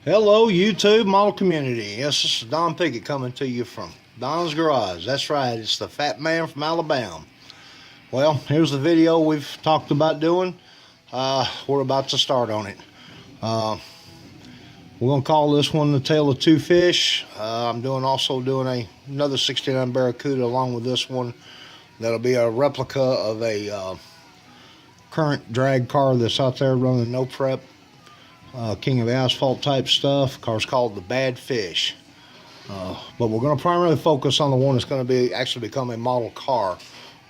Hello, YouTube model community. Yes, this is Don Pickett coming to you from Don's Garage. That's right, it's the fat man from Alabama. Well, here's the video we've talked about doing. We're about to start on it. We're going to call this one the Tale of Two Fish. I'm also doing another 69 Barracuda along with this one. That'll be a replica of a current drag car that's out there running no prep. King of asphalt type stuff. Car's called the Bad Fish. But we're going to primarily focus on the one that's going to be actually become a model car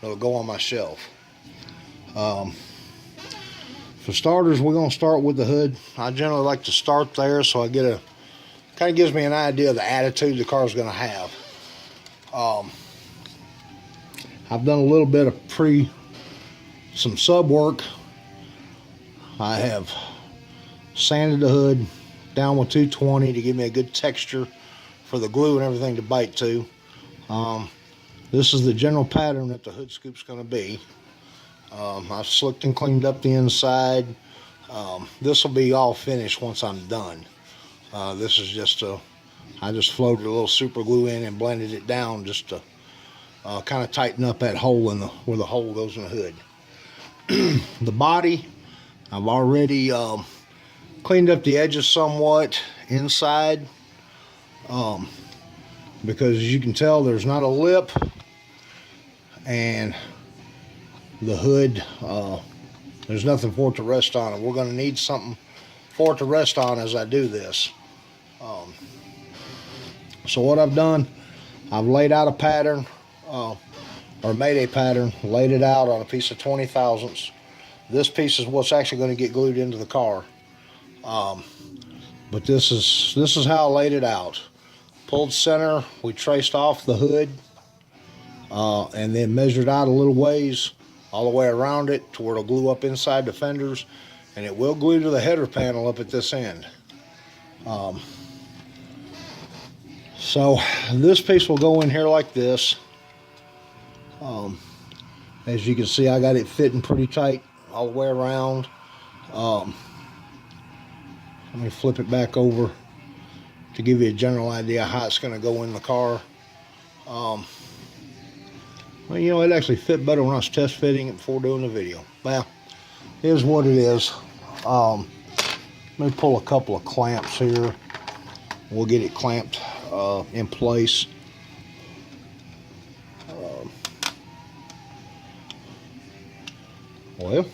that'll go on my shelf. For starters, we're going to start with the hood. I generally like to start there so I get kind of gives me an idea of the attitude the car's going to have. I've done a little bit of some sub work. I have sanded the hood down with 220 to give me a good texture for the glue and everything to bite to. This is the general pattern that the hood scoop's going to be. I've slicked and cleaned up the inside. This will be all finished once I'm done. This is just I just floated a little super glue in and blended it down just to kind of tighten up that hole where the hole goes in the hood. The body, I've already cleaned up the edges somewhat inside, because as you can tell there's not a lip, and the hood, there's nothing for it to rest on, and we're going to need something for it to rest on as I do this. So what I've done, I've laid out a pattern, or made a pattern, laid it out on a piece of 20 thousandths. This piece is what's actually going to get glued into the car. But this is how I laid it out. Pulled center, we traced off the hood, and then measured out a little ways all the way around it to where it'll glue up inside the fenders, and it will glue to the header panel up at this end. So this piece will go in here like this. As you can see, I got it fitting pretty tight all the way around. Let me flip it back over to give you a general idea how it's going to go in the car. Well, you know, it actually fit better when I was test fitting it before doing the video. Well, here's what it is. Let me pull a couple of clamps here. We'll get it clamped in place. Well,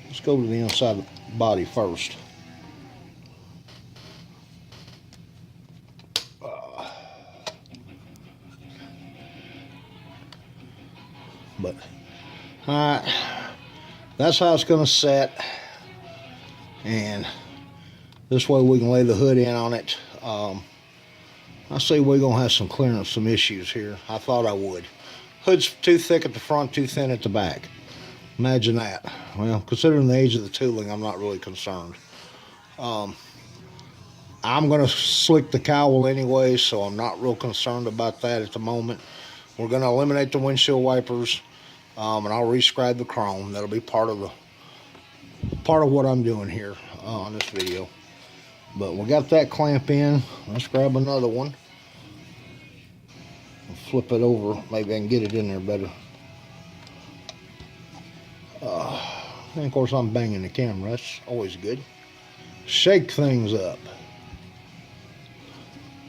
let's go to the inside of the body first. Alright, that's how it's going to set, and this way we can lay the hood in on it. I see we're going to have some clearance, some issues here. I thought I would. Hood's too thick at the front, too thin at the back. Imagine that. Well, considering the age of the tooling, I'm not really concerned. I'm going to slick the cowl anyway, so I'm not real concerned about that at the moment. We're going to eliminate the windshield wipers, and I'll rescribe the chrome. That'll be part of what I'm doing here on this video. But we got that clamp in. Let's grab another one. I'll flip it over. Maybe I can get it in there better. And of course I'm banging the camera. That's always good. Shake things up.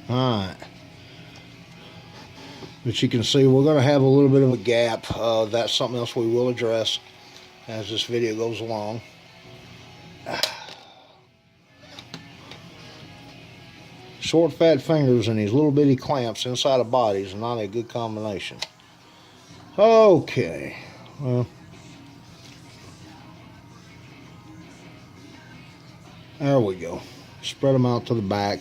Alright. But you can see we're going to have a little bit of a gap. That's something else we will address as this video goes along. Short fat fingers and these little bitty clamps inside of bodies are not a good combination. Okay. Well, there we go. Spread them out to the back.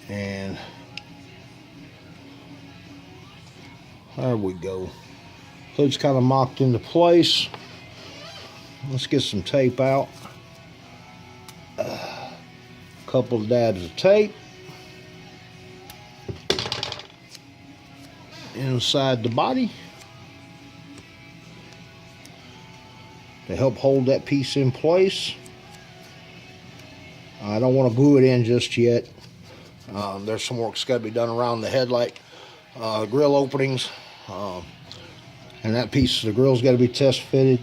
And there we go. Hood's kind of mocked into place. Let's get some tape out. A couple of dabs of tape. inside the body. to help hold that piece in place. I don't want to glue it in just yet. There's some work's got to be done around the headlight grill openings, and that piece of the grill's got to be test fitted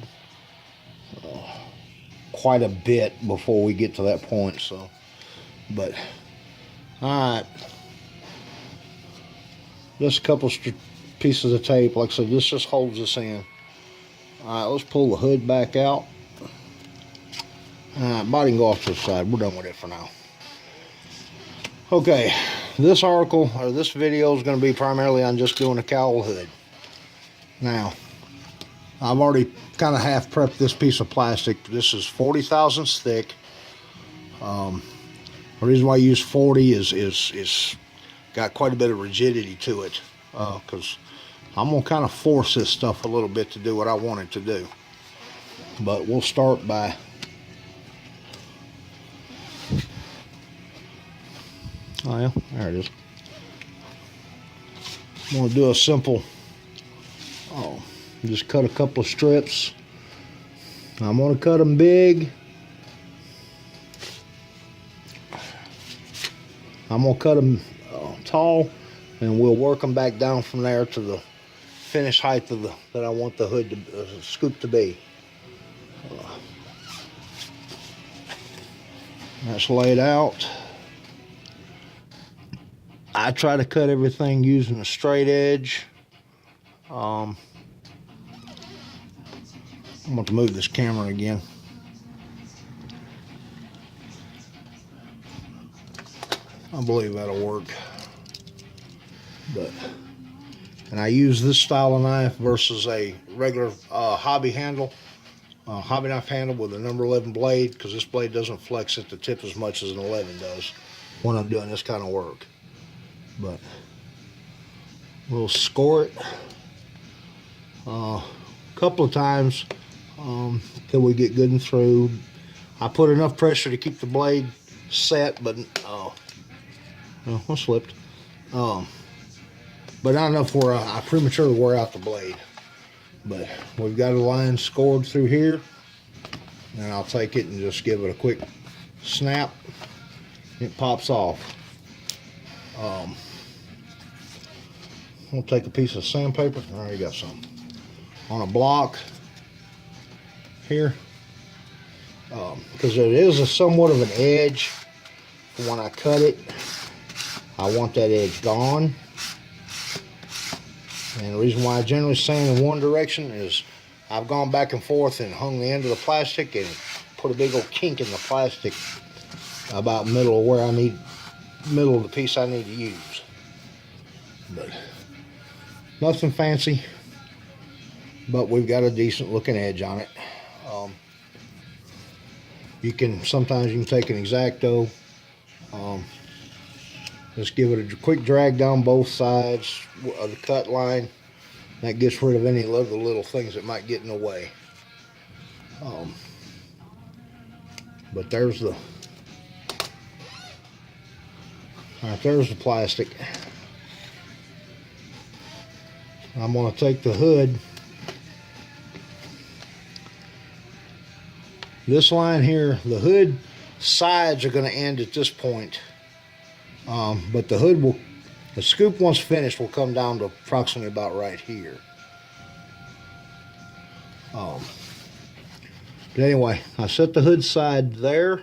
quite a bit before we get to that point. So, but all right, just a couple pieces of tape. Like I said, this just holds this in. All right, let's pull the hood back out. Body can go off to the side. We're done with it for now. Okay, this article or this video is going to be primarily on just doing a cowl hood. Now, I've already kind of half prepped this piece of plastic. This is 40 thousandths thick. The reason why I use 40 is got quite a bit of rigidity to it, because I'm gonna kind of force this stuff a little bit to do what I want it to do. But we'll start by yeah, there it is. I'm gonna do a simple just cut a couple of strips. I'm gonna cut them big. I'm gonna cut them tall, and we'll work them back down from there to the finished height of that I want the hood to scoop to be. That's laid out. I try to cut everything using a straight edge. I'm going to move this camera again. I believe that'll work. And I use this style of knife versus a regular hobby handle, hobby knife handle with a number 11 blade, because this blade doesn't flex at the tip as much as an 11 does when I'm doing this kind of work. But we'll score it a couple of times till we get good and through. I put enough pressure to keep the blade set, but I slipped. But not enough where I prematurely wore out the blade. But we've got a line scored through here, and I'll take it and just give it a quick snap. It pops off. We'll take a piece of sandpaper. I already got some on a block here, because it is somewhat of an edge. When I cut it, I want that edge gone. And the reason why I generally sand in one direction is I've gone back and forth and hung the end of the plastic and put a big old kink in the plastic about middle of where I need, middle of the piece I need to use. But nothing fancy, but we've got a decent looking edge on it. Sometimes you can take an X-Acto, just give it a quick drag down both sides of the cut line. That gets rid of any of the little things that might get in the way. But there's the there's the plastic. I'm going to take the hood. This line here, the hood sides are going to end at this point. But the hood the scoop once finished will come down to approximately about right here. But anyway, I set the hood side there.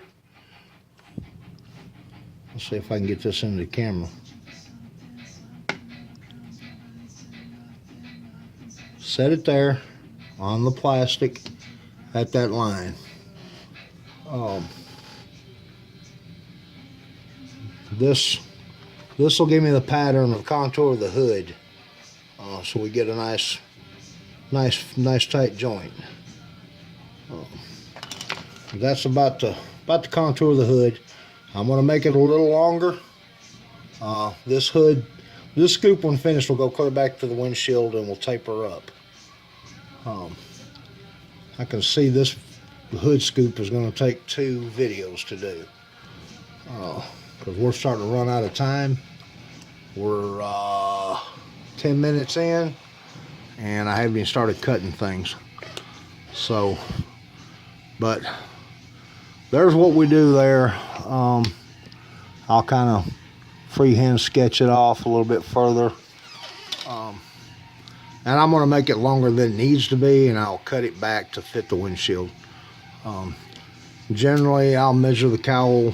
Let's see if I can get this into the camera. Set it there on the plastic at that line. This will give me the pattern of contour of the hood, so we get a nice tight joint. That's about the contour of the hood. I'm going to make it a little longer. This scoop when finished will go clear back to the windshield and we'll taper up. I can see this hood scoop is going to take 2 videos to do, because we're starting to run out of time. We're 10 minutes in and I haven't even started cutting things. So But there's what we do there. I'll kind of freehand sketch it off a little bit further. And I'm going to make it longer than it needs to be, and I'll cut it back to fit the windshield. Generally, I'll measure the cowl.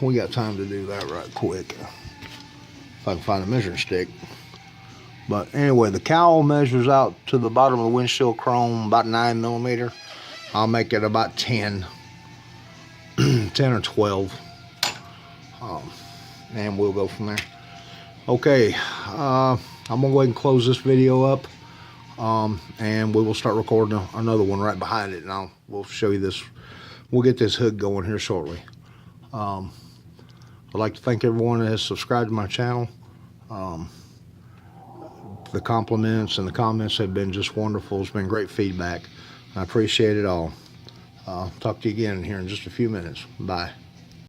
We got time to do that right quick. If I can find a measuring stick. But anyway, the cowl measures out to the bottom of the windshield chrome about 9 millimeter. I'll make it about 10 or 12. And we'll go from there. Okay, I'm gonna go ahead and close this video up, and we will start recording another one right behind it, and we'll show you this. We'll get this hood going here shortly. I'd like to thank everyone that has subscribed to my channel. The compliments and the comments have been just wonderful. It's been great feedback. I appreciate it all. Talk to you again here in just a few minutes. Bye.